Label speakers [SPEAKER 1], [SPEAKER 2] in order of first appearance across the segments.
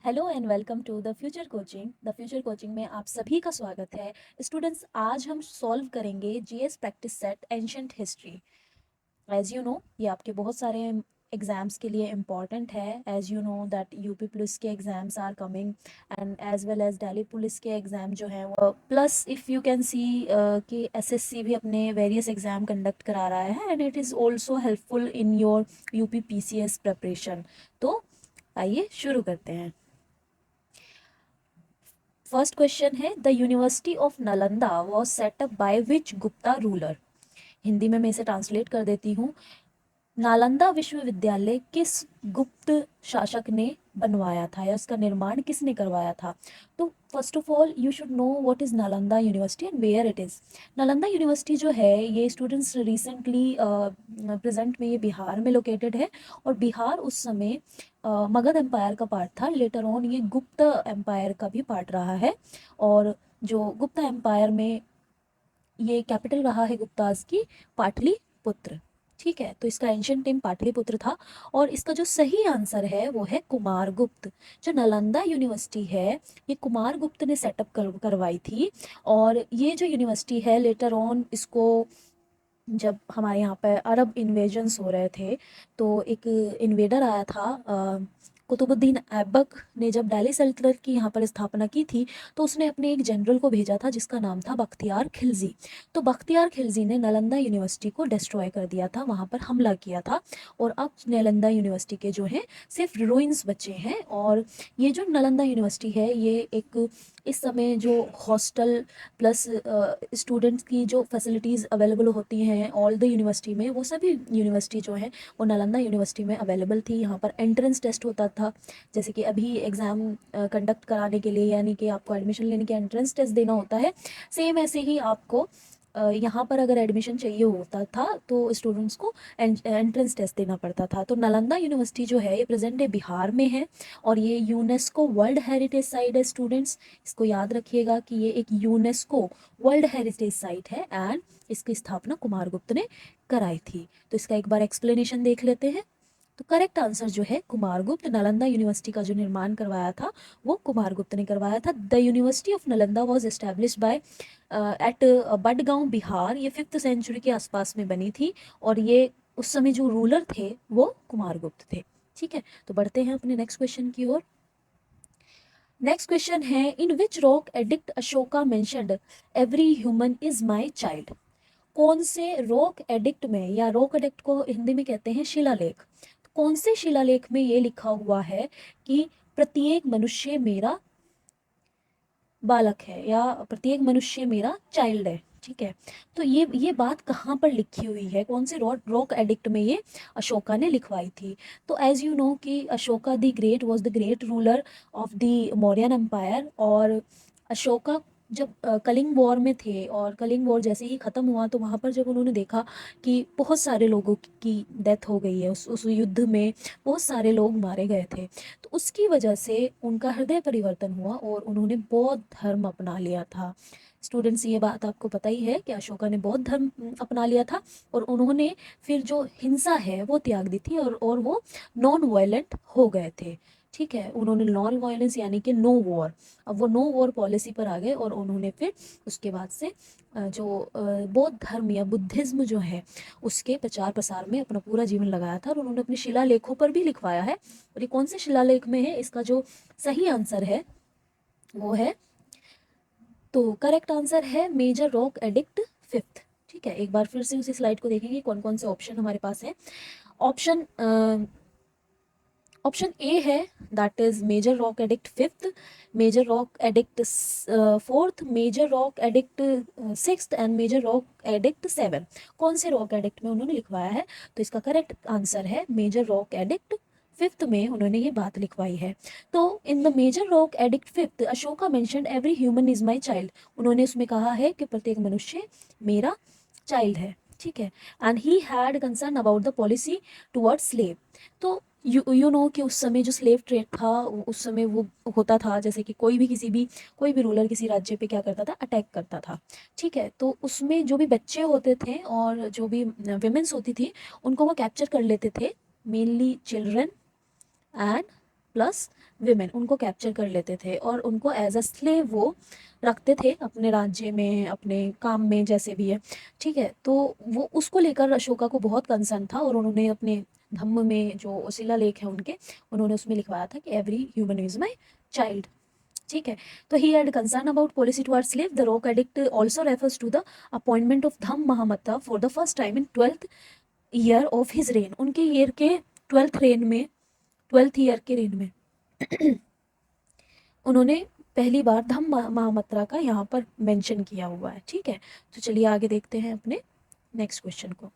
[SPEAKER 1] Hello and welcome to the future coaching. The future coaching में आप सभी का स्वागत है। स्टूडेंट्स, आज हम सॉल्व करेंगे GS practice set ancient history. As you know, ये आपके बहुत सारे एग्जाम्स के लिए इम्पॉर्टेंट है। As you know that UP police के exams are coming and as well as Delhi police के एग्ज़ाम जो हैं वो, plus if you can see कि एसएससी भी अपने वेरियस एग्ज़ाम कंडक्ट करा रहा है and it is also helpful in your UP PCS preparation. तो आइए शुरू करते हैं। फर्स्ट क्वेश्चन है, the university of Nalanda was setup by which Gupta ruler. Hindi में मैं इसे ट्रांसलेट कर देती हूँ। नालंदा विश्वविद्यालय किस गुप्त शासक ने बनवाया था या उसका निर्माण किसने करवाया था? तो first of all you should know what is Nalanda university and where it is. Nalanda university जो है ये स्टूडेंट्स रिसेंटली प्रेजेंट में ये बिहार में लोकेटेड है। और बिहार उस समय मगध एम्पायर का पार्ट था। लेटर ऑन ये गुप्त एम्पायर का भी पार्ट रहा है। और जो गुप्ता एम्पायर में ये कैपिटल रहा है गुप्ताज की, पाटलिपुत्र। ठीक है, तो इसका एंशियंट नेम पाटलिपुत्र था। और इसका जो सही आंसर है वो है कुमारगुप्त। जो नालंदा यूनिवर्सिटी है ये कुमारगुप्त ने सेटअप करवाई थी। और ये जो यूनिवर्सिटी है लेटर ऑन इसको, जब हमारे यहाँ पर अरब इन्वेजन्स हो रहे थे तो एक इन्वेडर आया था, कुतुबुद्दीन ऐबक ने जब दिल्ली सल्तनत की यहाँ पर स्थापना की थी तो उसने अपने एक जनरल को भेजा था जिसका नाम था बख्तियार खिलजी। तो बख्तियार खिलजी ने नालंदा यूनिवर्सिटी को डिस्ट्रॉय कर दिया था, वहाँ पर हमला किया था। और अब नालंदा यूनिवर्सिटी के जो हैं सिर्फ रूइंस बचे हैं। और ये जो नालंदा यूनिवर्सिटी है ये एक इस समय जो हॉस्टल प्लस स्टूडेंट्स की जो फैसिलिटीज़ अवेलेबल होती हैं ऑल द यूनिवर्सिटी में, वो सभी यूनिवर्सिटी जो है वो नालंदा यूनिवर्सिटी में अवेलेबल थी। यहाँ पर एंट्रेंस टेस्ट होता था, जैसे कि अभी एग्ज़ाम कंडक्ट कराने के लिए यानी कि आपको एडमिशन लेने के एंट्रेंस टेस्ट देना होता है, सेम ऐसे ही आपको यहाँ पर अगर एडमिशन चाहिए होता था तो स्टूडेंट्स को एंट्रेंस टेस्ट देना पड़ता था। तो नालंदा यूनिवर्सिटी जो है ये प्रेजेंट डे बिहार में है और ये यूनेस्को वर्ल्ड हेरिटेज साइट है। स्टूडेंट्स, इसको याद रखिएगा कि ये एक यूनेस्को वर्ल्ड हेरिटेज साइट है एंड इसकी स्थापना कुमारगुप्त ने कराई थी। तो इसका एक बार एक्सप्लेनेशन देख लेते हैं। तो करेक्ट आंसर जो है कुमारगुप्त, नालंदा यूनिवर्सिटी का जो निर्माण करवाया था वो कुमारगुप्त ने करवाया था। The university of Nalanda was establish by at Badgaon Bihar. ये 5th सेंचुरी के आसपास में बनी थी और ये उस समय जो रूलर थे वो कुमारगुप्त थे। ठीक है, तो बढ़ते हैं अपने नेक्स्ट क्वेश्चन की ओर। नेक्स्ट क्वेश्चन है, in which rock edict Ashoka mentioned every human is my child. कौन से रॉक एडिक्ट में, या रॉक एडिक्ट को हिंदी में कहते हैं शिलालेख, तो कौन से शिलालेख में ये लिखा हुआ है कि प्रत्येक मनुष्य मेरा बालक है या प्रत्येक मनुष्य मेरा चाइल्ड है? ठीक है, तो ये बात कहाँ पर लिखी हुई है, कौन से रॉक एडिक्ट में ये अशोका ने लिखवाई थी? तो एज यू नो कि Ashoka the great was the great ruler of the Mauryan empire. और अशोका जब कलिंग वॉर में थे और कलिंग वॉर जैसे ही ख़त्म हुआ तो वहाँ पर जब उन्होंने देखा कि बहुत सारे लोगों की डेथ हो गई है, उस युद्ध में बहुत सारे लोग मारे गए थे, तो उसकी वजह से उनका हृदय परिवर्तन हुआ और उन्होंने बौद्ध धर्म अपना लिया था। स्टूडेंट्स, ये बात आपको पता ही है कि अशोका ने बौद्ध धर्म अपना लिया था और उन्होंने फिर जो हिंसा है वो त्याग दी थी और वो नॉन वायलेंट हो गए थे। ठीक है, उन्होंने नॉन वायलेंस यानी कि नो वॉर, अब वो नो वॉर पॉलिसी पर आ गए और उन्होंने फिर उसके बाद से जो बौद्ध धर्म या बुद्धिज्म जो है उसके प्रचार प्रसार में अपना पूरा जीवन लगाया था और उन्होंने अपने शिलालेखों पर भी लिखवाया है। और ये कौन से शिलालेख में है, इसका जो सही आंसर है वो है, तो करेक्ट आंसर है मेजर रॉक एडिक्ट 5th। ठीक है, एक बार फिर से उसी स्लाइड को देखेंगे कौन कौन से ऑप्शन हमारे पास है। ऑप्शन ऑप्शन ए है, that is major rock edict 5th, major rock edict 4th, major rock edict 6th and major rock edict 7। कौन से रॉक एडिक्ट में उन्होंने लिखवाया है? तो इसका करेक्ट आंसर है मेजर रॉक एडिक्ट 5th में उन्होंने ये बात लिखवाई है। तो in the major rock edict 5th Ashoka mentioned every human is my child. उन्होंने उसमें कहा है कि प्रत्येक मनुष्य मेरा चाइल्ड है। ठीक है, and he had concern about the policy towards slave. तो यू नो कि उस समय जो स्लेव ट्रेड था उस समय वो होता था जैसे कि कोई भी रूलर किसी राज्य पे क्या करता था, अटैक करता था। ठीक है, तो उसमें जो भी बच्चे होते थे और जो भी विमेंस होती थी उनको वो कैप्चर कर लेते थे, mainly children and plus women, उनको कैप्चर कर लेते थे और उनको एज अ स्लेव वो रखते थे अपने राज्य में, अपने काम में, जैसे भी है, ठीक है। तो वो उसको लेकर अशोका को बहुत कंसर्न था और उन्होंने अपने धम्म में जो शिलालेख है उनके, उन्होंने उसमें लिखवाया था कि every human is my child, ठीक है। तो he had concern about policy towards slave. The rock edict also refers to the appointment of Dhamma Mahamatta for the first time in 12th year of his reign. उनके year के 12th year के rain में उन्होंने पहली बार धम्म महामत्रा का यहाँ पर मेंशन किया हुआ है, ठीक है। तो चलिए आगे देखते हैं अपने नेक्स्ट क्वेश्चन को,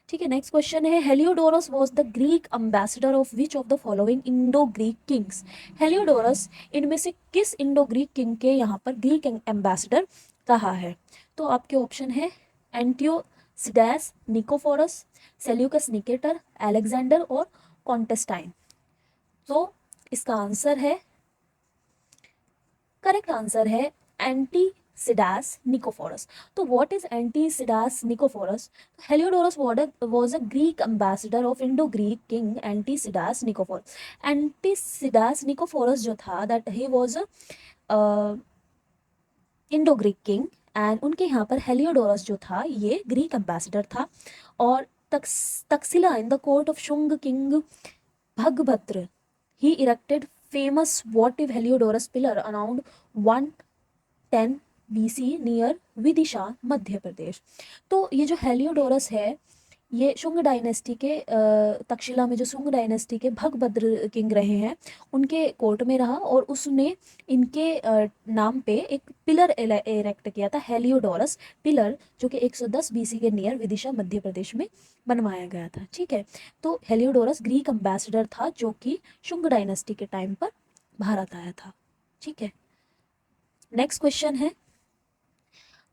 [SPEAKER 1] ठीक है। नेक्स्ट क्वेश्चन है Heliodorus was the Greek ambassador of which of the following Indo Greek Kings. Heliodorus इनमें से किस इंडो ग्रीक किंग के यहाँ पर ग्रीक एम्बेसडर रहा है। तो आपके ऑप्शन है एंटियोसिडैस, निकोफोरस, सेल्यूकस निकेटर, अलेक्जेंडर और कॉन्टेस्टाइन। तो इसका आंसर है, करेक्ट आंसर है एंटीसिडास निकोफोरस। तो what is Antialcidas Nikephoros? Heliodorus was a Greek ambassador of Indo Greek king Antialcidas Nikephoros. Antialcidas Nikephoros जो था that he was Indo Greek king and उनके यहाँ पर हेलियोडोरस जो था ये ग्रीक एम्बेसडर था। और Taxila in the court of Shunga king Bhagabhadra he erected famous votive Heliodorus pillar around 110 BC near Vidisha Madhya Pradesh. तो ये जो हेलियोडोरस है ये शुंग डायनेस्टी के तक्षशिला में जो शुंग डायनेस्टी के भगभद्र किंग रहे हैं उनके कोर्ट में रहा और उसने इनके नाम पे एक पिलर एरेक्ट किया था, हेलियोडोरस पिलर, जो कि 110 BC के नियर विदिशा मध्य प्रदेश में बनवाया गया था, ठीक है। तो हेलियोडोरस ग्रीक एम्बेसडर था जो कि शुंग डायनेस्टी के टाइम पर भारत आया था, ठीक है। नेक्स्ट क्वेश्चन है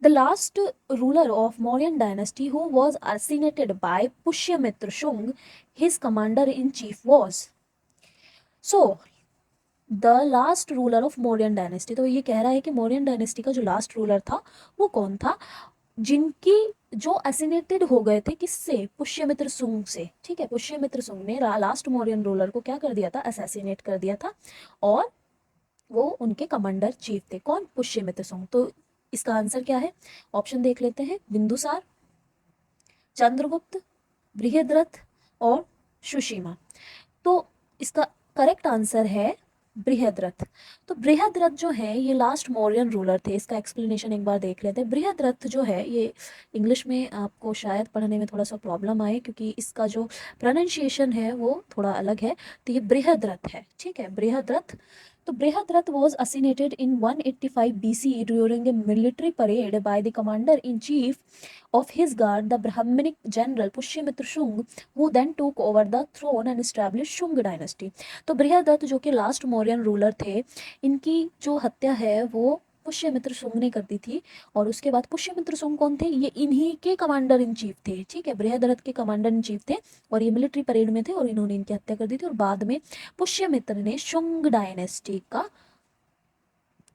[SPEAKER 1] The last ruler of Mauryan dynasty who was assassinated by Pushyamitra Shung, his commander-in-chief was. So, the last ruler of Mauryan dynasty, तो ये कह रहा है कि मौर्यन डायनेस्टी का जो लास्ट रूलर था वो कौन था, जिनकी जो असैसिनेटेड हो गए थे किससे, पुष्यमित्र सुंग से, ठीक है। पुष्यमित्र सुंग ने लास्ट मौर्यन रूलर को क्या कर दिया था, असैसिनेट कर दिया था और वो उनके कमांडर चीफ थे, कौन, पुष्यमित्र सुंग। तो इसका आंसर क्या है, ऑप्शन देख लेते हैं, बिंदुसार, चंद्रगुप्त, बृहद्रथ और सुशीमा। तो इसका करेक्ट आंसर है बृहद्रथ। तो बृहद्रथ जो है ये लास्ट मौर्यन रूलर थे। इसका एक्सप्लेनेशन एक बार देख लेते हैं। बृहद्रथ जो है ये इंग्लिश में आपको शायद पढ़ने में थोड़ा सा प्रॉब्लम आए क्योंकि इसका जो प्रोनाउंसिएशन है वो थोड़ा अलग है। तो ये बृहद्रथ है, ठीक है, बृहद्रथ। तो Brihadratha was assassinated in 185 BC during a military parade by the commander-in-chief of his guard, the Brahmanic general Pushyamitra Shung, who then took over the throne and established Shung dynasty. तो बृहद्रथ जो कि लास्ट मौर्यन रूलर थे, इनकी जो हत्या है वो पुष्यमित्र सुंग ने कर दी थी। और उसके बाद पुष्यमित्र सुंग कौन थे, ये इन्हीं के कमांडर इन चीफ थे, ठीक है, बृहद्रथ के कमांडर इन चीफ थे और ये मिलिट्री परेड में थे और इन्होंने इनकी हत्या कर दी थी। और बाद में पुष्यमित्र ने शुंग डायनेस्टी का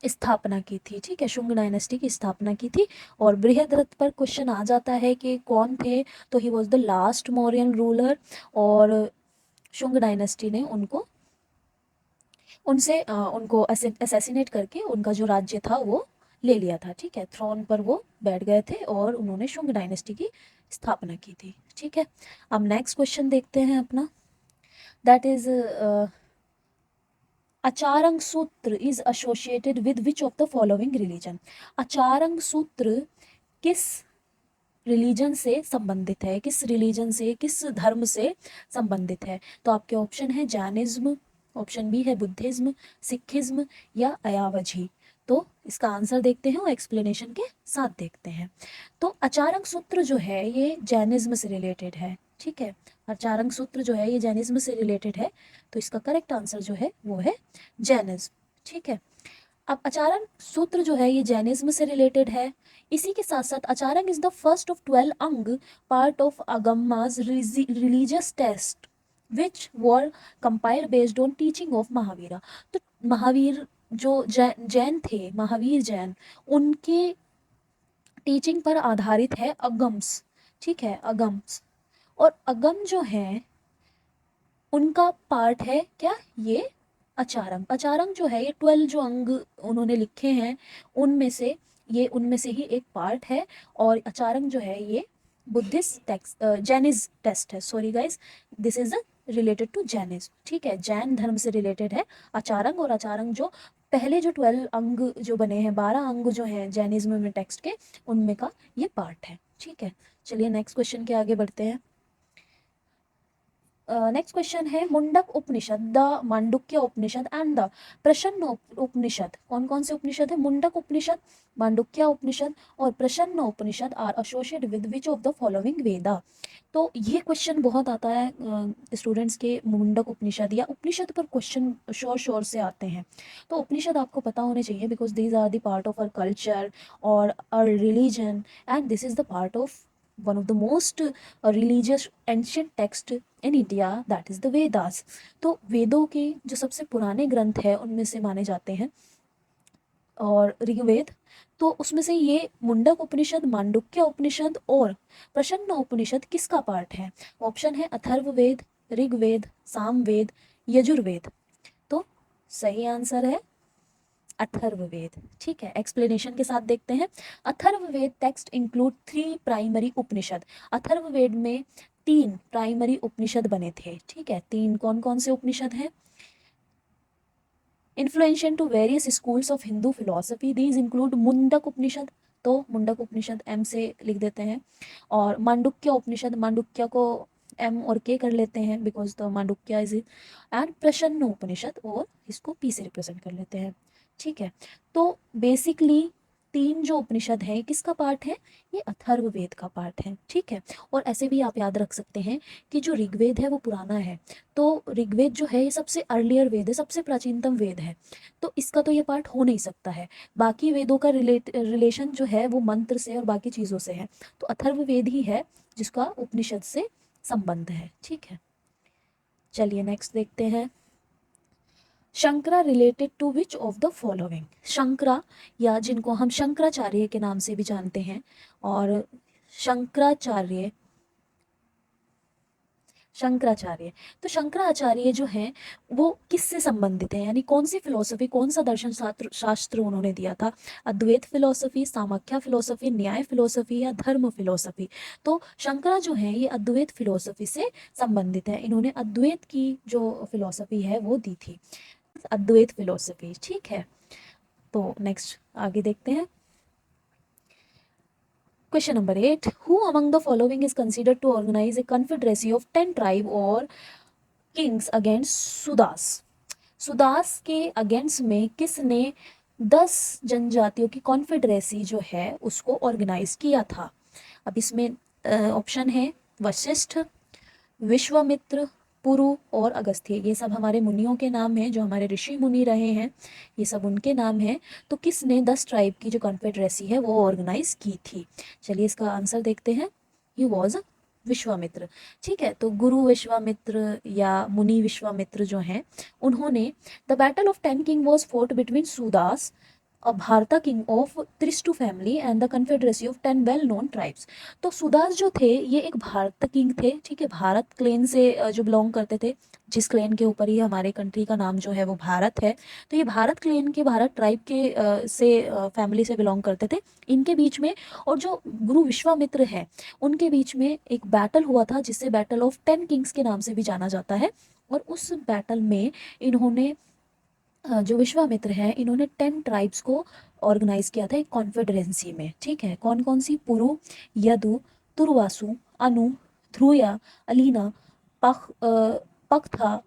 [SPEAKER 1] स्थापना की थी, ठीक है, शुंग डायनेस्टी की स्थापना की थी। और बृहद्रथ पर क्वेश्चन आ जाता है कि कौन थे, तो he was the last Mauryan ruler और शुंग डायनेस्टी ने उनको असैसिनेट करके उनका जो राज्य था वो ले लिया था, ठीक है, थ्रोन पर वो बैठ गए थे और उन्होंने शुंग डायनेस्टी की स्थापना की थी, ठीक है। अब नेक्स्ट क्वेश्चन देखते हैं अपना, that is Acharanga Sutra is associated with which of the following religion. Acharanga Sutra किस रिलीजन से संबंधित है, किस रिलीजन से, किस धर्म से संबंधित है। तो आपके ऑप्शन है जैनिज्म, ऑप्शन बी है बुद्धिज्म, सिखिज्म या अयावझी। तो इसका आंसर देखते हैं और एक्सप्लेनेशन के साथ देखते हैं। तो आचारंग सूत्र जो है ये जैनिज्म से रिलेटेड है, ठीक है, आचारंग सूत्र जो है ये जैनिज्म से रिलेटेड है। तो इसका करेक्ट आंसर जो है वो है जैनिज्म, ठीक है। अब आचारंग सूत्र जो है ये जैनिज्म से रिलेटेड है। इसी के साथ साथ Acharanga is the first of 12 Anga part of Agamas religious text which were compiled based on teaching of Mahavira. तो महावीर जो जैन थे, महावीर जैन, उनके टीचिंग पर आधारित है अगम्स, ठीक है, अगम्स। और अगम जो है उनका पार्ट है क्या, ये अचारंग। अचारंग जो है ये 12 जो अंग उन्होंने लिखे हैं उनमें से ही एक पार्ट है। और अचारंग जो है ये बुद्धिस्ट टेक्स्ट जैनिज टेस्ट है, sorry guys, this is related to Jainism, ठीक है, जैन धर्म से रिलेटेड है अचारंग। और अचारंग जो पहले जो 12 अंग जो बने हैं, 12 अंग जो हैं जैनिज्म में टेक्स्ट के, उनमें का ये पार्ट है, ठीक है। चलिए नेक्स्ट क्वेश्चन के आगे बढ़ते हैं। नेक्स्ट क्वेश्चन है Mundak Upanishad, the Mandukya Upanishad and the Prashna Upanishad. कौन कौन से उपनिषद है? मुंडक उपनिषद, मांडुक्य उपनिषद और Prashna Upanishad are associated with which of the following Veda. तो ये क्वेश्चन बहुत आता है स्टूडेंट्स के, मुंडक उपनिषद या उपनिषद पर क्वेश्चन श्योर श्योर से आते हैं। तो उपनिषद आपको पता होने चाहिए because these are the part of our culture और our religion and this is the part of one of the most religious ancient text in India, that is the Vedas। तो वेदों के जो सबसे पुराने ग्रंथ है उनमें से माने जाते हैं और ऋग्वेद, तो उसमें से ये मुंडक उपनिषद, मांडुक्य उपनिषद और प्रश्न उपनिषद किसका पार्ट है? ऑप्शन है अथर्ववेद, ऋग्वेद, सामवेद, यजुर्वेद। तो सही आंसर है अथर्ववेद, ठीक है। एक्सप्लेनेशन के साथ देखते हैं। अथर्ववेद टेक्स्ट इंक्लूड 3 प्राइमरी उपनिषद। अथर्ववेद में 3 प्राइमरी उपनिषद बने थे, ठीक है। 3 कौन कौन से उपनिषद हैं? Influential to various schools of Hindu philosophy, these include Mundaka Upanishad, तो मुंडक उपनिषद एम से लिख देते हैं। और मांडुक्य उपनिषद, मांडुक्य को एम और के कर लेते हैं because the Mandukya is and प्रश्न उपनिषद, और इसको पी से रिप्रेजेंट कर लेते हैं, ठीक है। तो बेसिकली 3 जो उपनिषद है किसका पार्ट है? ये अथर्ववेद का पार्ट है, ठीक है। और ऐसे भी आप याद रख सकते हैं कि जो ऋग्वेद है वो पुराना है, तो ऋग्वेद जो है ये सबसे अर्लियर वेद है, सबसे प्राचीनतम वेद है, तो इसका तो ये पार्ट हो नहीं सकता है। बाकी वेदों का रिलेशन जो है वो मंत्र से और बाकी चीज़ों से है, तो अथर्ववेद ही है जिसका उपनिषद से संबंध है, ठीक है। चलिए नेक्स्ट देखते हैं। Shankara related to which of the following. Shankara या जिनको हम शंकराचार्य के नाम से भी जानते हैं, और शंकराचार्य शंकराचार्य, तो शंकराचार्य जो हैं वो किससे संबंधित है, यानी कौन सी फिलोसफी, कौन सा दर्शन शास्त्र उन्होंने दिया था? अद्वैत फिलोसफी, सामाख्या फिलोसफी, न्याय फिलोसफी या धर्म फिलोसफी? तो शंकरा जो है ये अद्वैत फिलोसफी से संबंधित है, इन्होंने अद्वैत की जो फिलोसफी है वो दी थी, अद्वैत फिलोसफी, ठीक है। तो नेक्स्ट आगे देखते हैं। Question number 8. Who among the following is considered to organize a confederacy of 10 tribe or kings against Sudas? Sudas के अगेंस्ट में किसने 10 जनजातियों की कॉन्फेडरेसी जो है उसको ऑर्गेनाइज किया था? अब इसमें ऑप्शन है वशिष्ठ, विश्वामित्र, पुरु और अगस्त्य। ये सब हमारे मुनियों के नाम हैं, जो हमारे ऋषि मुनि रहे हैं, ये सब उनके नाम हैं। तो किसने 10 ट्राइब की जो कॉन्फेडरेसी है वो ऑर्गेनाइज की थी? चलिए इसका आंसर देखते हैं। ही वॉज विश्वामित्र, ठीक है। तो गुरु विश्वामित्र या मुनि विश्वामित्र जो हैं उन्होंने the battle of 10 king was fort between Sudas, a Bharata king of Tristu family and the confederacy of 10 well known tribes। तो सुदास जो थे ये एक भारत किंग थे, ठीक है, भारत क्लेन से जो बिलोंग करते थे, जिस क्लेन के ऊपर ही हमारे कंट्री का नाम जो है वो भारत है, तो ये भारत क्लेन के, भारत ट्राइब के से फैमिली से बिलोंग करते थे। इनके बीच में और जो गुरु विश्वामित्र है उनके बीच में एक बैटल हुआ था जिसे बैटल ऑफ 10 किंग्स के नाम से भी जाना जाता है। और उस बैटल में इन्होंने जो विश्वामित्र हैं इन्होंने 10 ट्राइब्स को ऑर्गेनाइज किया था एक कॉन्फेडरेंसी में, ठीक है। कौन कौन सी? पुरु, यदु, तुर्वासु, अनु, ध्रुया, अलीना, पख्था,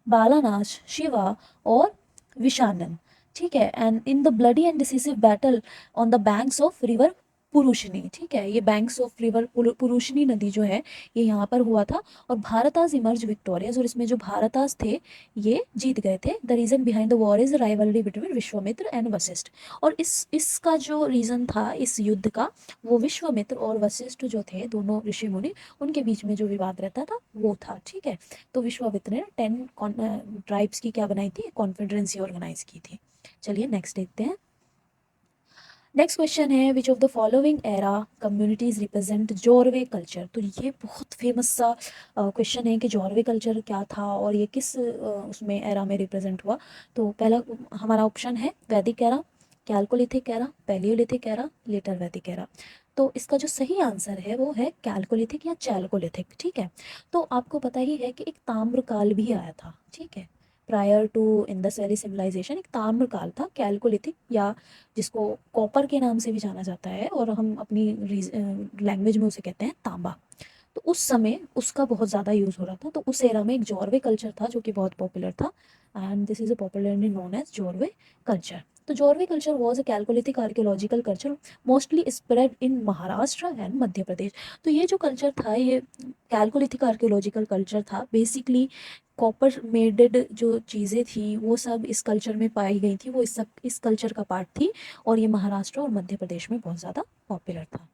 [SPEAKER 1] बालानाश, शिवा और विशानन, ठीक है। And in the bloody and decisive battle on the banks of river Purushni, ठीक है, ये बैंक्स ऑफ रिवर पुरुषनी नदी जो है ये यहाँ पर हुआ था, और भारताज इमर्ज विक्टोरियस, और इसमें जो भारताज थे ये जीत गए थे। The reason behind the war is rivalry between Vishwamitra and Vashishtha. और इसका जो रीजन था इस युद्ध का, वो विश्वामित्र और वशिष्ठ जो थे दोनों ऋषि मुनि, उनके बीच में जो विवाद रहता था वो था, ठीक है। तो विश्वामित्र ने 10 ट्राइब्स की क्या बनाई थी? कॉन्फेडरेंसी ऑर्गेनाइज की थी। चलिए नेक्स्ट देखते हैं। नेक्स्ट क्वेश्चन है which of the following era communities represent Jorwe culture. तो ये बहुत फेमस सा क्वेश्चन है कि जॉरवे कल्चर क्या था और ये किस उसमें एरा में रिप्रेजेंट हुआ। तो पहला हमारा ऑप्शन है Vedic era, chalcolithic era, palaeolithic era, later Vedic era. तो इसका जो सही आंसर है वो है कैल्कोलिथिक या चैल्कोलिथिक। ठीक है, तो आपको पता ही है कि एक ताम्रकाल भी आया था, ठीक है, prior to Indus valley civilisation. एक ताम्रकाल था कैल्कोलिथिक, या जिसको कॉपर के नाम से भी जाना जाता है और हम अपनी लैंग्वेज में उसे कहते हैं तांबा। तो उस समय उसका बहुत ज़्यादा यूज़ हो रहा था। तो उस एरा में एक जॉरवे कल्चर था जो कि बहुत पॉपुलर था, and this is a popularly known as Jorwe culture. तो Jorwe culture was a chalcolithic archaeological culture mostly spread in Maharashtra and Madhya Pradesh. तो ये जो कल्चर था, ये कैलकोलिथिक आर्कियोलॉजिकल कल्चर था। बेसिकली कॉपर मेडेड जो चीज़ें थी वो सब इस कल्चर में पाई गई थी, वो इस कल्चर का पार्ट थी, और ये महाराष्ट्र और मध्य प्रदेश में बहुत ज़्यादा पॉपुलर था।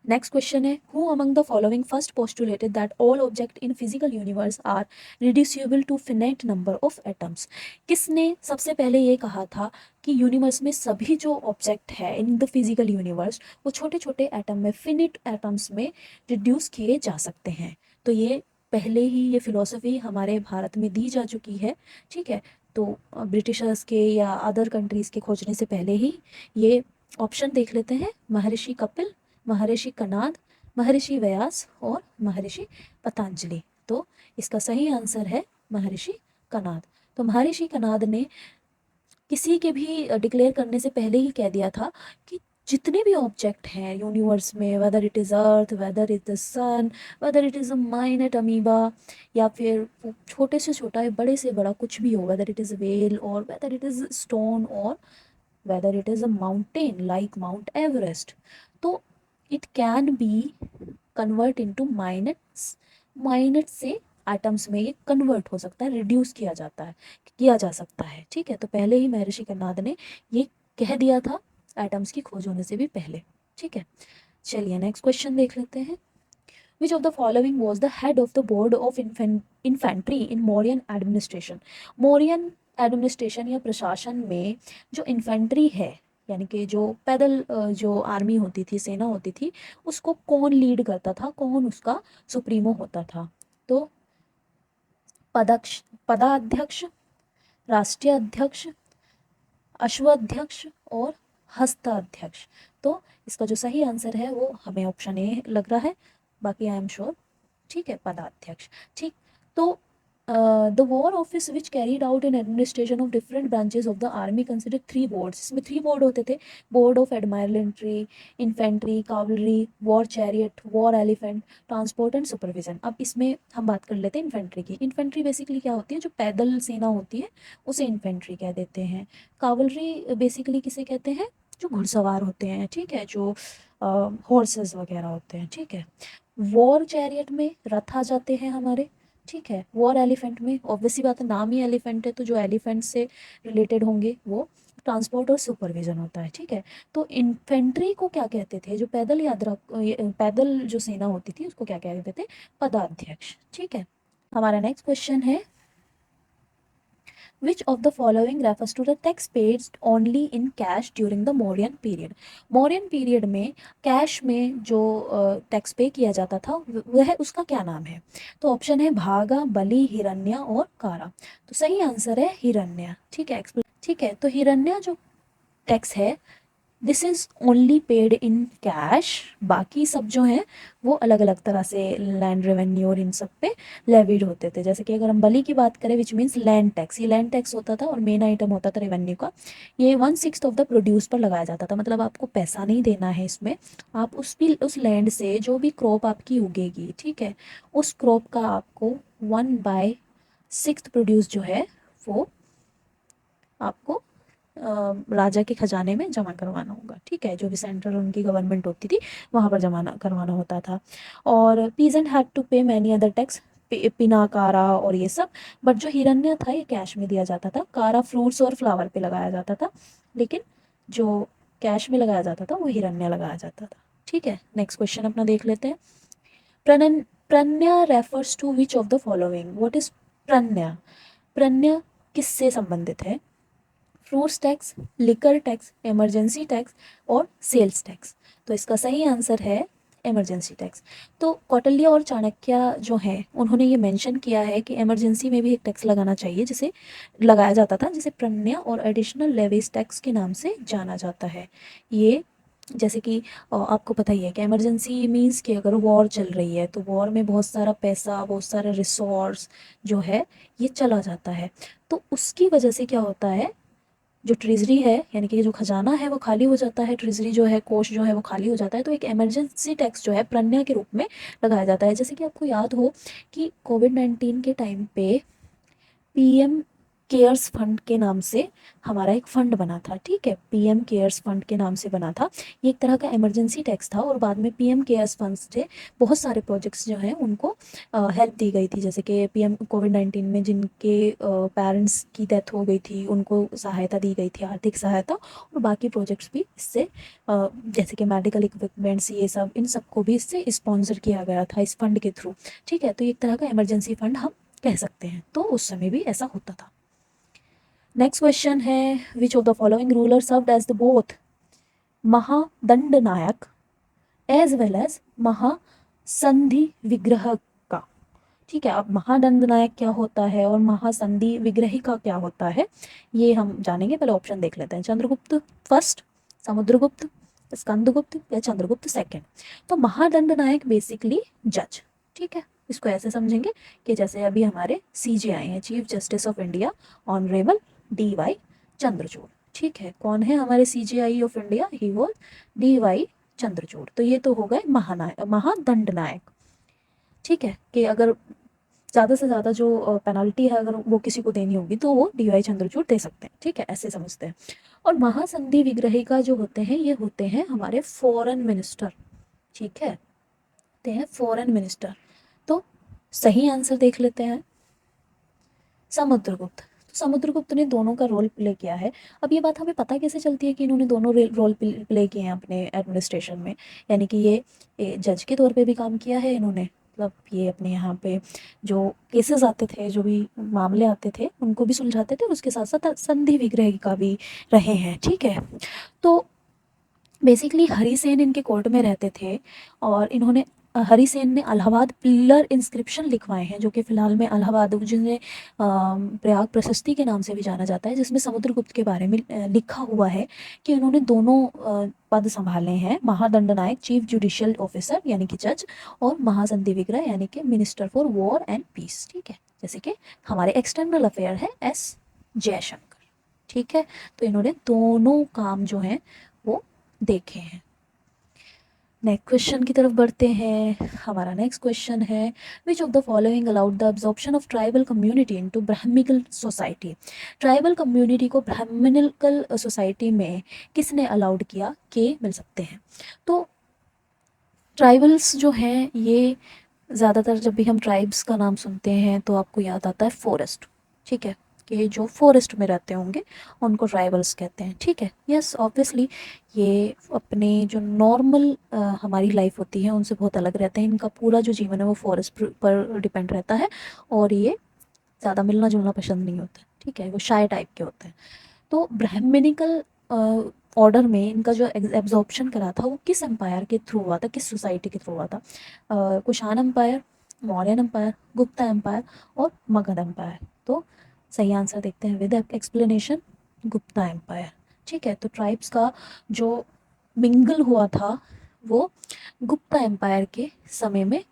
[SPEAKER 1] नेक्स्ट क्वेश्चन है who among the following first postulated that all object in physical universe are reducible to finite number of atoms. किसने सबसे पहले ये कहा था कि यूनिवर्स में सभी जो ऑब्जेक्ट है इन द फिजिकल यूनिवर्स वो छोटे छोटे एटम में, फिनिट एटम्स में रिड्यूस किए जा सकते हैं। तो ये पहले ही ये फिलॉसफी हमारे भारत में दी जा चुकी है, ठीक है। तो ब्रिटिशर्स के या अदर कंट्रीज़ के खोजने से पहले ही ये ऑप्शन देख लेते हैं। महर्षि कपिल, महर्षि कनाद, महर्षि व्यास और महर्षि पतंजलि। तो इसका सही आंसर है महर्षि कनाद। तो महर्षि कनाद ने किसी के भी डिक्लेयर करने से पहले ही कह दिया था कि जितने भी ऑब्जेक्ट हैं यूनिवर्स में, whether it is earth, whether it the sun, whether it is a minute amoeba, या फिर छोटे से छोटा या बड़े से बड़ा कुछ भी हो, वेदर इट इज़ वेल और वेदर इट इज़ स्टोन और whether it is a mountain like Mount Everest, तो it can be convert into minutes, माइनट से एटम्स में ये कन्वर्ट हो सकता है, रिड्यूस किया जाता है, किया जा सकता है, ठीक है। तो पहले ही महर्षि कन्नाद ने ये कह दिया था एटम्स की खोज होने से भी पहले, ठीक है। चलिए नेक्स्ट क्वेश्चन देख लेते हैं। Which of the following was the head of the board of infantry in Mauryan administration? Mauryan administration या प्रशासन में जो इन्फेंट्री है, यानी कि जो पैदल जो आर्मी होती थी, सेना होती थी, उसको कौन लीड करता था, कौन उसका सुप्रीमो होता था? तो पदक्ष पदाध्यक्ष, राष्ट्रीय अध्यक्ष, अश्वाध्यक्ष और हस्ताध्यक्ष। तो इसका जो सही आंसर है वो हमें ऑप्शन ए लग रहा है, बाकी आई एम श्योर, ठीक है, पदाध्यक्ष। ठीक, तो the war office which carried out in administration of different branches of the army consider 3 boards. इसमें 3 बोर्ड होते थे, board of admiralty, infantry, cavalry, war chariot, war elephant, transport and supervision. अब इसमें हम बात कर लेते हैं इन्फेंट्री की। इन्फेंट्री बेसिकली क्या होती है, जो पैदल सेना होती है उसे इन्फेंट्री कह देते हैं। कावलरी बेसिकली किसे कहते हैं, जो घुड़सवार होते हैं, ठीक है, जो हॉर्सेस वगैरह होते हैं, ठीक है। वॉर चैरियट में रथ आ जाते हैं हमारे, ठीक है। वॉर एलिफेंट में ऑब्वियसली बात है, नाम ही एलिफेंट है, तो जो एलिफेंट से रिलेटेड होंगे वो ट्रांसपोर्ट और सुपरविजन होता है, ठीक है। तो इन्फेंट्री को क्या कहते थे, जो पैदल यात्रा, पैदल जो सेना होती थी उसको क्या कहते थे, पदाध्यक्ष, ठीक है। हमारा नेक्स्ट क्वेश्चन है Which of the following refers to the tax paid only in cash during the Mauryan period? Mauryan period में कैश में जो टैक्स पे किया जाता था वह उसका क्या नाम है? तो ऑप्शन है भागा, बलि, हिरण्य और कारा। तो सही आंसर है हिरण्य, ठीक है। ठीक है, तो हिरण्य जो टैक्स है this is only paid in cash, बाकी सब जो हैं वो अलग अलग तरह से लैंड रेवेन्यू और इन सब पे लेविड होते थे। जैसे कि अगर हम बलि की बात करें विच मीन्स लैंड टैक्स, ये लैंड टैक्स होता था और मेन आइटम होता था रेवेन्यू का, ये 1/6 ऑफ द प्रोड्यूस पर लगाया जाता था। मतलब आपको पैसा नहीं देना है इसमें, आप उस लैंड से जो भी क्रॉप आपकी उगेगी, ठीक है, उस क्रॉप का आपको 1/6 प्रोड्यूस जो है वो आपको राजा के खजाने में जमा करवाना होगा, ठीक है। जो भी सेंट्रल उनकी गवर्नमेंट होती थी वहाँ पर जमा करवाना होता था। और पीजेंट हैड टू पे मैनी अदर टैक्स, पिना, कारा और ये सब, बट जो हिरण्य था ये कैश में दिया जाता था। कारा फ्रूट्स और फ्लावर पे लगाया जाता था, लेकिन जो कैश में लगाया जाता था वो हिरण्य लगाया जाता था, ठीक है। नेक्स्ट क्वेश्चन अपना देख लेते हैं। Pranaya refers to which of the following? What is Pranaya? Pranaya किससे संबंधित है? Fruits tax, liquor tax, emergency tax और सेल्स टैक्स। तो इसका सही आंसर है इमरजेंसी टैक्स। तो कौटिल्य और चाणक्य जो है उन्होंने ये मेंशन किया है कि इमरजेंसी में भी एक टैक्स लगाना चाहिए, जिसे लगाया जाता था, जिसे प्रण्य और एडिशनल लेवीज टैक्स के नाम से जाना जाता है। ये जैसे कि आपको पता ही है कि इमरजेंसी मीन्स कि अगर वॉर चल रही है तो वॉर में बहुत सारा पैसा, बहुत सारा रिसोर्स जो है ये चला जाता है। तो उसकी वजह से क्या होता है, जो ट्रेजरी है यानी कि जो खजाना है वो खाली हो जाता है, ट्रेजरी जो है, कोष जो है वो खाली हो जाता है। तो एक इमरजेंसी टैक्स जो है प्रण्य के रूप में लगाया जाता है। जैसे कि आपको याद हो कि कोविड-19 के टाइम पे पीएम केयर्स फंड के नाम से हमारा एक फंड बना था, ठीक है, पीएम केयर्स फंड के नाम से बना था। ये एक तरह का इमरजेंसी टैक्स था और बाद में पीएम केयर्स फंड से बहुत सारे प्रोजेक्ट्स जो हैं उनको हेल्प दी गई थी। जैसे कि पीएम कोविड-19 में जिनके पेरेंट्स की डेथ हो गई थी उनको सहायता दी गई थी, आर्थिक सहायता, और बाकी प्रोजेक्ट्स भी इससे जैसे कि मेडिकल इक्विपमेंट्स, ये सब, इन सबको भी इससे स्पॉन्सर किया गया था इस फंड के थ्रू, ठीक है। तो ये एक तरह का इमरजेंसी फंड हम कह सकते हैं। तो उस समय भी ऐसा होता था। नेक्स्ट क्वेश्चन है, which of the following ruler served as the both Mahadandanayaka as well as Mahasandhi Vigraha का, ठीक है। अब महादंडनायक क्या होता है और महासंधि विग्रही का क्या होता है ये हम जानेंगे। पहले ऑप्शन देख लेते हैं। चंद्रगुप्त फर्स्ट, समुद्रगुप्त, स्कंदगुप्त या चंद्रगुप्त सेकंड। तो महादंडनायक बेसिकली जज, ठीक है। इसको ऐसे समझेंगे कि जैसे अभी हमारे सीजेआई हैं, chief justice of India, honourable DY Chandrachud, ठीक है। कौन है हमारे CJI of India? He was DY Chandrachud. तो ये तो हो गए महादंडनायक, ठीक है। कि अगर ज़्यादा से ज़्यादा जो पेनल्टी है अगर वो किसी को देनी होगी तो वो डीवाई चंद्रचूड़ दे सकते हैं, ठीक है, ऐसे समझते हैं। और महासंधि विग्रही का जो होते हैं ये होते हैं हमारे फॉरेन मिनिस्टर, ठीक है, होते हैं फॉरेन मिनिस्टर। तो सही आंसर देख लेते हैं, समुद्रगुप्त। तो समुद्रगुप्त ने दोनों का रोल प्ले किया है। अब ये बात हमें पता कैसे चलती है कि इन्होंने दोनों रोल प्ले किए हैं अपने एडमिनिस्ट्रेशन में, यानी कि ये जज के तौर पे भी काम किया है इन्होंने, मतलब ये अपने यहाँ पे जो केसेस आते थे, जो भी मामले आते थे उनको भी सुलझाते थे, उसके साथ साथ संधि विग्रह का भी रहे हैं, ठीक है। तो बेसिकली हरिसेन इनके कोर्ट में रहते थे और इन्होंने हरिसेन ने इलाहाबाद पिलर इंस्क्रिप्शन लिखवाए हैं, जो कि फ़िलहाल में इलाहाबाद, जिन्हें प्रयाग प्रशस्ति के नाम से भी जाना जाता है, जिसमें समुद्रगुप्त के बारे में लिखा हुआ है कि इन्होंने दोनों पद संभाले हैं, महादंडनायक चीफ जुडिशियल ऑफिसर यानी कि जज, और महासंधि विग्रह यानी कि minister for war and peace, ठीक है। जैसे कि हमारे एक्सटर्नल अफेयर है एस जयशंकर, ठीक है। तो इन्होंने दोनों काम जो हैं वो देखे हैं। नेक्स्ट क्वेश्चन की तरफ बढ़ते हैं। हमारा नेक्स्ट क्वेश्चन है, which of the following allowed the absorption of tribal community into Brahmanical society. Tribal community को ब्राह्मणिकल सोसाइटी में किसने अलाउड किया कि मिल सकते हैं। तो ट्राइबल्स जो हैं ये ज़्यादातर जब भी हम ट्राइब्स का नाम सुनते हैं तो आपको याद आता है फॉरेस्ट, ठीक है, कि जो फॉरेस्ट में रहते होंगे उनको ट्राइबल्स कहते हैं, ठीक है। यस ऑब्वियसली ये अपने जो नॉर्मल हमारी लाइफ होती है उनसे बहुत अलग रहते हैं, इनका पूरा जो जीवन है वो फॉरेस्ट पर डिपेंड रहता है और ये ज़्यादा मिलना जुलना पसंद नहीं होता, ठीक है, वो शाय टाइप के होते हैं। तो ब्राह्मणिकल ऑर्डर में इनका जो एब्जॉर्प्शन करा था वो किस एम्पायर के थ्रू हुआ था, किस सोसाइटी के थ्रू हुआ था? Kushan empire, Mauryan empire, Gupta empire और मगध एम्पायर। तो सही आंसर देखते हैं विद एक्सप्लेनेशन, गुप्ता एम्पायर, ठीक है। तो ट्राइब्स का जो मिंगल हुआ था वो गुप्ता एम्पायर के समय में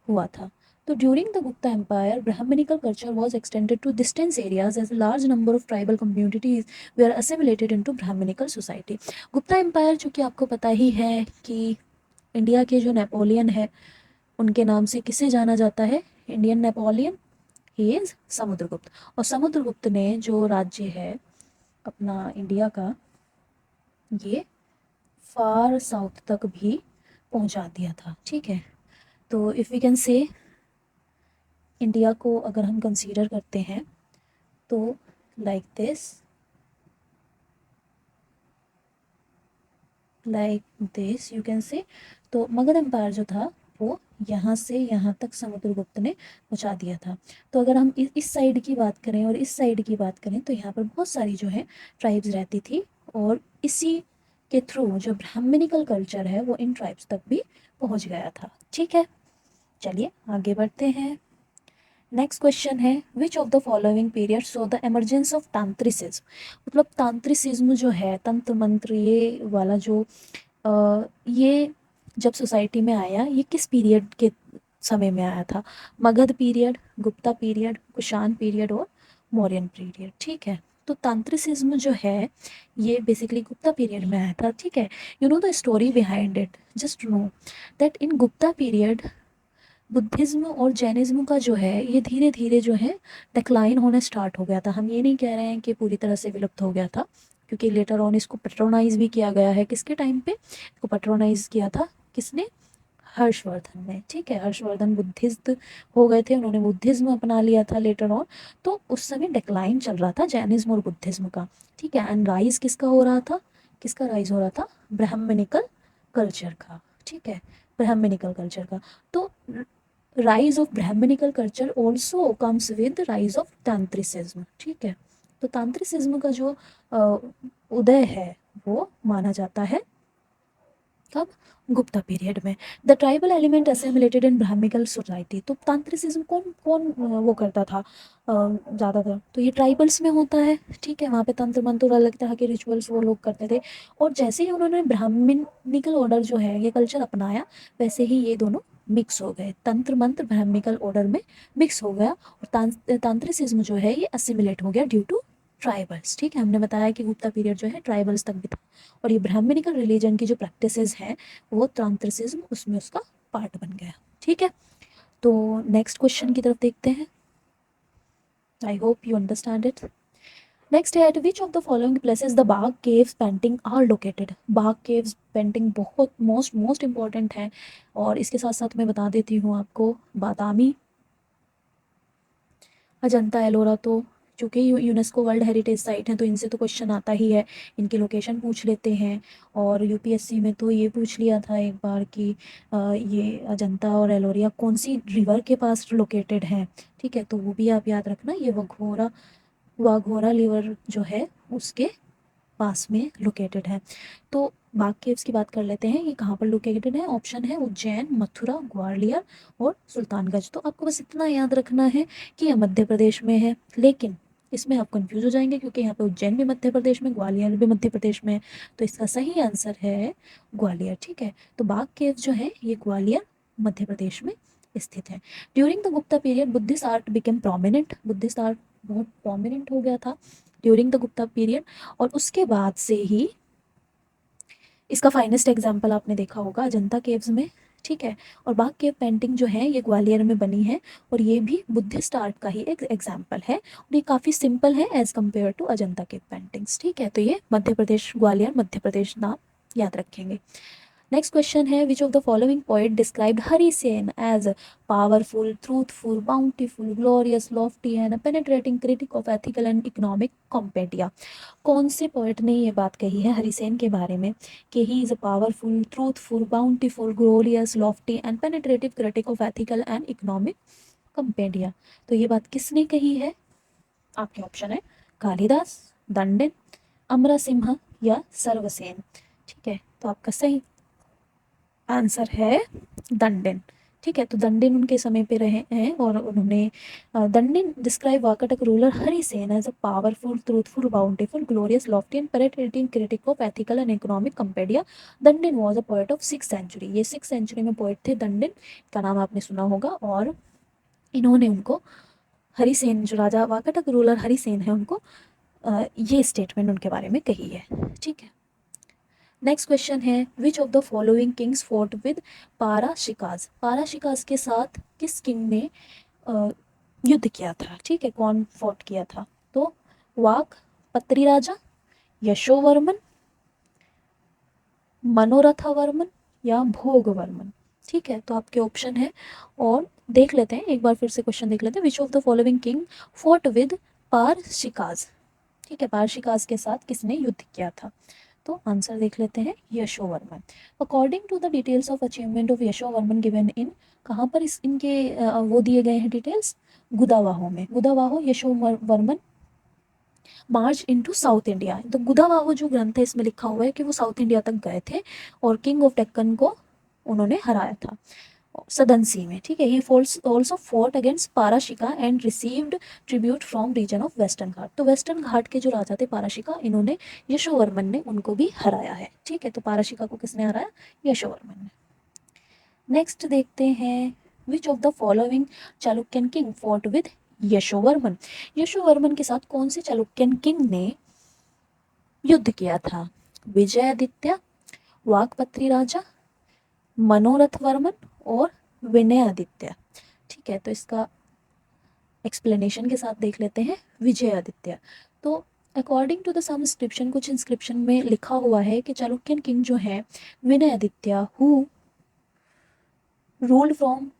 [SPEAKER 1] हुआ था। So during the Gupta Empire, Brahminical culture was extended to distant areas as a large number of tribal communities were assimilated into Brahminical society. Gupta empire जो कि आपको पता ही है कि इंडिया के जो नेपोलियन है उनके नाम से किसे जाना जाता है, Indian Napoleon, he is Samudragupta. और समुद्रगुप्त ने जो राज्य है अपना इंडिया का ये फार साउथ तक भी पहुंचा दिया था, ठीक है। तो if we can say India को अगर हम कंसीडर करते हैं तो like this you can say. तो मगध एम्पायर जो था वो यहाँ से यहाँ तक समुद्रगुप्त ने पहुँचा दिया था। तो अगर हम इस साइड की बात करें और इस साइड की बात करें तो यहाँ पर बहुत सारी जो है ट्राइब्स रहती थी, और इसी के थ्रू जो ब्राह्मणिकल कल्चर है वो इन ट्राइब्स तक भी पहुँच गया था। ठीक है, चलिए आगे बढ़ते हैं। नेक्स्ट क्वेश्चन है, which of the following period so the emergence of tantricism. मतलब तांत्रिसिज्म जो है, तंत्र मंत्र ये वाला जो ये जब सोसाइटी में आया, ये किस पीरियड के समय में आया था? Magadh period, Gupta period, Kushan period और मौर्यन पीरियड। ठीक है, तो तांत्रिसिज्म जो है ये बेसिकली गुप्ता पीरियड में आया था। ठीक है, you know the story behind it, just know that in Gupta period Buddhism और जैनिज्म का जो है ये धीरे धीरे जो है डिक्लाइन होना स्टार्ट हो गया था। हम ये नहीं कह रहे हैं कि पूरी तरह से विलुप्त हो गया था, क्योंकि लेटर ऑन इसको पेट्रोनाइज भी किया गया है। किसके टाइम पे इसको पेट्रोनाइज किया था? किसने? हर्षवर्धन ने। ठीक है, हर्षवर्धन बुद्धिस्ट हो गए थे, उन्होंने बुद्धिज्म अपना लिया था लेटर ऑन। तो उस समय डिक्लाइन चल रहा था जैनिज्म और बुद्धिज्म का। ठीक है, एंड राइज किसका हो रहा था? किसका राइज हो रहा था? ब्राह्मणिकल कल्चर का। ठीक है, ब्राह्मणिकल कल्चर का। तो rise of brahminical culture also comes with rise of tantricism। ठीक है, तो तांत्रिसिज्म का जो उदय है वो माना जाता है कब? गुप्ता पीरियड में। The tribal element assimilated in Brahmical society. तो तांत्रिसिज्म कौन कौन वो करता था ज़्यादातर? तो ये ट्राइबल्स में होता है। ठीक है, वहाँ पे तंत्र मंत्र और अलग तरह के रिचुअल्स वो लोग करते थे, और जैसे ही उन्होंने ब्राह्मणिकल ऑर्डर जो है ये कल्चर अपनाया, वैसे ही ये दोनों मिक्स हो गए। तंत्र मंत्र ब्राह्मणिकल ऑर्डर में मिक्स हो गया, और तांत्रिसिज्म जो है ये असिमिलेट हो गया ड्यू टू ट्राइबल्स। ठीक है, हमने बताया कि गुप्ता पीरियड जो है ट्राइबल्स तक भी था, और ये ब्राह्मणिकल रिलीजन की जो प्रैक्टिसेस हैं वो तांत्रिसिज्म उसमें उसका पार्ट बन गया। ठीक है, तो नेक्स्ट क्वेश्चन की तरफ देखते हैं। I hope you understand it. Next है, at which of the following places the Bagh caves painting are located. Bagh caves painting बहुत मोस्ट इंपॉर्टेंट है, और इसके साथ साथ मैं बता देती हूँ आपको, बादामी, अजंता एलोरा, तो चूँकि यूनेस्को वर्ल्ड हेरिटेज साइट हैं तो इनसे तो क्वेश्चन आता ही है, इनकी लोकेशन पूछ लेते हैं। और यूपीएससी में तो ये पूछ लिया था एक बार कि ये अजंता और एलोरिया कौन सी रिवर के पास लोकेटेड हैं। ठीक है, तो वो भी आप याद रखना, ये वाघोरा रिवर जो है उसके पास में लोकेटेड है। तो बाग केव्स की बात कर लेते हैं, ये कहाँ पर लोकेटेड है? ऑप्शन है उज्जैन, मथुरा, ग्वालियर और सुल्तानगंज। तो आपको बस इतना याद रखना है कि यह मध्य प्रदेश में है, लेकिन इसमें आप कंफ्यूज हो जाएंगे क्योंकि यहाँ पे उज्जैन भी मध्य प्रदेश में, ग्वालियर भी मध्य प्रदेश में है। तो इसका सही आंसर है ग्वालियर। ठीक है, तो बाग केव्स जो है ये ग्वालियर मध्य प्रदेश में स्थित है। During the Gupta period Buddhist art became prominent. Buddhist art बहुत प्रोमिनेंट हो गया था ड्यूरिंग द गुप्ता पीरियड, और उसके बाद से ही इसका फाइनेस्ट एग्जाम्पल आपने देखा होगा अजंता केव्स में। ठीक है, और बाग केव पेंटिंग जो है ये ग्वालियर में बनी है, और ये भी बुद्धिस्ट आर्ट का ही एक एग्जाम्पल है, और ये काफ़ी सिंपल है as compare to Ajanta cave paintings. ठीक है, तो ये मध्य प्रदेश, ग्वालियर मध्य प्रदेश नाम याद रखेंगे। नेक्स्ट क्वेश्चन है, which of the following poet described Harisena as powerful, truthful, bountiful, glorious, lofty and penetrating critic of ethical and economic compendia. कौन से पोएट ने ये बात कही है हरिसेन के बारे में कि he is a powerful, truthful, bountiful, glorious, lofty and penetrative critic of ethical and economic compendia? तो ये बात किसने कही है? आपके ऑप्शन है कालिदास, दंडिन, अमरसिम्हा या सर्वसेन। ठीक है, तो आपका सही आंसर है दंडिन। ठीक है, तो दंडिन उनके समय पे रहे हैं, और उन्होंने Dandin describe Vakataka ruler Harisena as a powerful, truthful, bountiful, glorious, lofty and penetrating critic of ethical and economic compendia. Dandin was a poet of 6th century. ये 6th सेंचुरी में पोएट थे दंडिन, का नाम आपने सुना होगा, और इन्होंने उनको हरिसेन, जो राजा वाकाटक रूलर हरिसेन है, उनको ये स्टेटमेंट उनके बारे में कही है। ठीक है, नेक्स्ट क्वेश्चन है, which of the following kings fought with Parasikas. Parasikas के साथ किस किंग ने युद्ध किया था? ठीक है, कौन फोर्ट किया था? तो वाक पत्री राजा, यशोवर्मन, मनोरथावर्मन या भोगवर्मन। ठीक है, तो आपके ऑप्शन है, और देख लेते हैं एक बार फिर से क्वेश्चन देख लेते हैं। Which of the following king fought with Parasikas. ठीक है, पारशिकाज के साथ किसने युद्ध किया था? तो आंसर देख लेते हैं Yashovarman. According to the details of achievement of Yashovarman given in, कहाँ पर इनके वो दिए गए हैं डिटेल्स, गुदावाहो में। गुदावाहो यशोवर्मन मार्च इनटू साउथ इंडिया। तो गुदावाहो जो ग्रंथ है इसमें लिखा हुआ है कि वो साउथ इंडिया तक गए थे और किंग ऑफ डेक्कन को उन्होंने हराया था सदनसी में, ठीक है। He also fought against Parasika and received tribute from region of western Ghat. तो वेस्टर्न घाट के जो राजा थे पाराशिका, इन्होंने यशोवर्मन ने उनको भी हराया है, ठीक है। तो पाराशिका को किसने हराया, यशोवर्मन ने। नेक्स्ट देखते हैं, which of the following Chalukyan king fought with Yashovarman. Yashovarman के साथ कौन से चालुक्यन किंग ने युद्ध किया था, विजयादित्य, वाकपत्री राजा, मनोरथ वर्मन और विनयादित्य, ठीक है। तो इसका एक्सप्लेनेशन के साथ देख लेते हैं, विजयादित्य। तो according to the some inscription, कुछ इंस्क्रिप्शन में लिखा हुआ है कि चालुक्यन किंग जो है Vinayaditya, who ruled from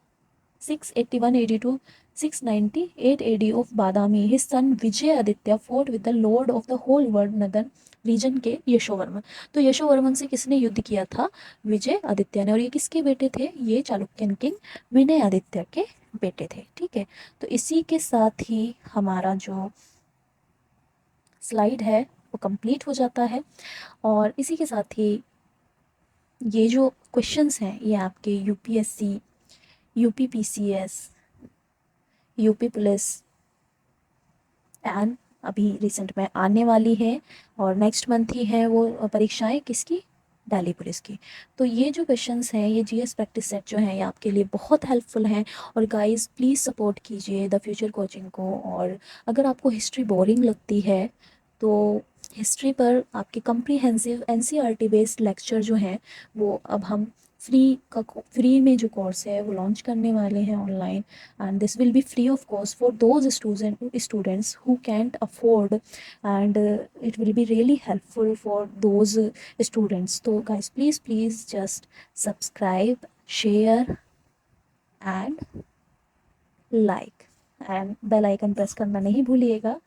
[SPEAKER 1] 681 AD to 698 AD of Badami, his son Vijayaditya fought with the lord of the whole world northern region के यशोवर्मन। तो यशोवर्मन से किसने युद्ध किया था, विजय आदित्य ने। और ये किसके बेटे थे, ये चालुक्यन किंग विनय आदित्य के बेटे थे, ठीक है। तो इसी के साथ ही हमारा जो स्लाइड है वो कंप्लीट हो जाता है। और इसी के साथ ही ये जो क्वेश्चंस हैं ये आपके UPSC, UP PCS, UP police and अभी रिसेंट में आने वाली है और नेक्स्ट मंथ ही है वो परीक्षाएं, किसकी, दिल्ली पुलिस की। तो ये जो क्वेश्चंस हैं, ये जीएस प्रैक्टिस सेट जो है ये आपके लिए बहुत हेल्पफुल हैं। और गाइस प्लीज़ सपोर्ट कीजिए द फ्यूचर कोचिंग को। और अगर आपको हिस्ट्री बोरिंग लगती है तो हिस्ट्री पर आपके कम्प्रीहेंसिव एनसीईआरटी बेस्ड लेक्चर जो हैं वो अब हम फ्री में जो कोर्स है वो लॉन्च करने वाले हैं online. And this will be free of cost for those students who can't afford, and it will be really helpful for those students. तो guys please just subscribe, share and like and bell icon press करना नहीं भूलिएगा।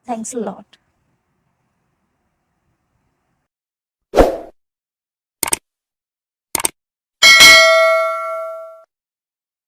[SPEAKER 1] Thanks a lot.